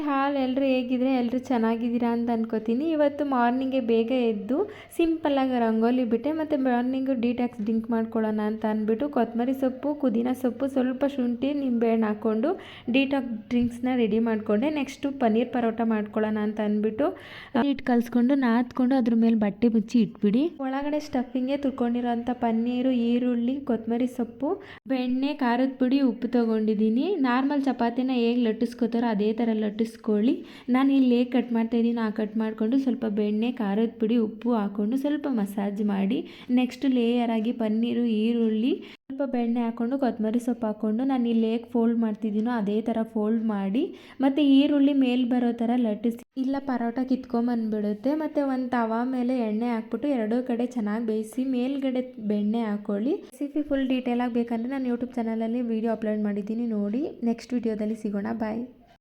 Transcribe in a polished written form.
ಹಾಲ್ ಎಲ್ಲರೂ ಹೇಗಿದ್ರೆ ಎಲ್ಲರೂ ಚೆನ್ನಾಗಿದ್ದೀರಾ ಅಂತ ಅನ್ಕೋತೀನಿ. ಇವತ್ತು ಮಾರ್ನಿಂಗೆ ಬೇಗ ಎದ್ದು ಸಿಂಪಲ್ಲಾಗಿ ರಂಗೋಲಿ ಬಿಟ್ಟೆ ಮತ್ತು ಮಾರ್ನಿಂಗು ಡಿಟಾಕ್ಸ್ ಡ್ರಿಂಕ್ ಮಾಡ್ಕೊಳ್ಳೋಣ ಅಂತ ಅಂದ್ಬಿಟ್ಟು ಕೊತ್ತಂಬರಿ ಸೊಪ್ಪು, ಪುದೀನ ಸೊಪ್ಪು, ಸ್ವಲ್ಪ ಶುಂಠಿ, ನಿಂಬೆಹಣ್ಣು ಹಾಕ್ಕೊಂಡು ಡಿಟಾಕ್ಸ್ ಡ್ರಿಂಕ್ಸ್ನ ರೆಡಿ ಮಾಡಿಕೊಂಡೆ. ನೆಕ್ಸ್ಟು ಪನ್ನೀರ್ ಪರೋಟ ಮಾಡ್ಕೊಳ್ಳೋಣ ಅಂತ ಅಂದ್ಬಿಟ್ಟು ಹಿಟ್ಟು ಕಲಿಸ್ಕೊಂಡು ನಾದ್ಕೊಂಡು ಅದ್ರ ಮೇಲೆ ಬಟ್ಟೆ ಮುಚ್ಚಿ ಇಟ್ಬಿಡಿ. ಒಳಗಡೆ ಸ್ಟಫಿಂಗ್ಗೆ ತುರ್ಕೊಂಡಿರೋಂಥ ಪನ್ನೀರು, ಈರುಳ್ಳಿ, ಕೊತ್ತಂಬರಿ ಸೊಪ್ಪು, ಬೆಣ್ಣೆ, ಖಾರದ ಪುಡಿ, ಉಪ್ಪು ತೊಗೊಂಡಿದ್ದೀನಿ. ನಾರ್ಮಲ್ ಚಪಾತಿನ ಹೇಗೆ ಲಟ್ಟಿಸ್ಕೋತಾರೋ ಅದೇ ಥರ ಲಟ್ಟಿಸ್ಕೊಳ್ಳಿ. ನಾನು ಇಲ್ಲಿ ಹೇಗೆ ಕಟ್ ಮಾಡ್ತಾಯಿದ್ದೀನಿ ಆ ಕಟ್ ಮಾಡಿಕೊಂಡು ಸ್ವಲ್ಪ ಬೆಣ್ಣೆ, ಖಾರದ ಪುಡಿ, ಉಪ್ಪು ಹಾಕ್ಕೊಂಡು ಸ್ವಲ್ಪ ಮಸಾಜ್ ಮಾಡಿ ನೆಕ್ಸ್ಟ್ ಲೇಯರ್ ಆಗಿ ಪನ್ನೀರು, ಈರುಳ್ಳಿ, ಸ್ವಲ್ಪ ಬೆಣ್ಣೆ ಹಾಕ್ಕೊಂಡು ಕೊತ್ತಂಬರಿ ಸೊಪ್ಪು ಹಾಕ್ಕೊಂಡು ನಾನು ಇಲ್ಲಿ ಹೇಗೆ ಫೋಲ್ಡ್ ಮಾಡ್ತಿದ್ದೀನೋ ಅದೇ ಥರ ಫೋಲ್ಡ್ ಮಾಡಿ ಮತ್ತು ಈರುಳ್ಳಿ ಮೇಲೆ ಬರೋ ಥರ ಲಟ್ಟಿಸಿ, ಇಲ್ಲ ಪರೋಟ ಕಿತ್ಕೊಂಬಂದ್ಬಿಡುತ್ತೆ. ಮತ್ತು ಒಂದು ತವಾ ಮೇಲೆ ಎಣ್ಣೆ ಹಾಕ್ಬಿಟ್ಟು ಎರಡೂ ಕಡೆ ಚೆನ್ನಾಗಿ ಬೇಯಿಸಿ ಮೇಲ್ಗಡೆ ಬೆಣ್ಣೆ ಹಾಕ್ಕೊಳ್ಳಿ. ರೆಸಿಪಿ ಫುಲ್ ಡೀಟೇಲಾಗಿ ಬೇಕಂದರೆ ನಾನು ಯೂಟ್ಯೂಬ್ ಚಾನಲಲ್ಲಿ ವೀಡಿಯೋ ಅಪ್ಲೋಡ್ ಮಾಡಿದ್ದೀನಿ, ನೋಡಿ. ನೆಕ್ಸ್ಟ್ ವೀಡಿಯೋದಲ್ಲಿ ಸಿಗೋಣ. ಬಾಯ್.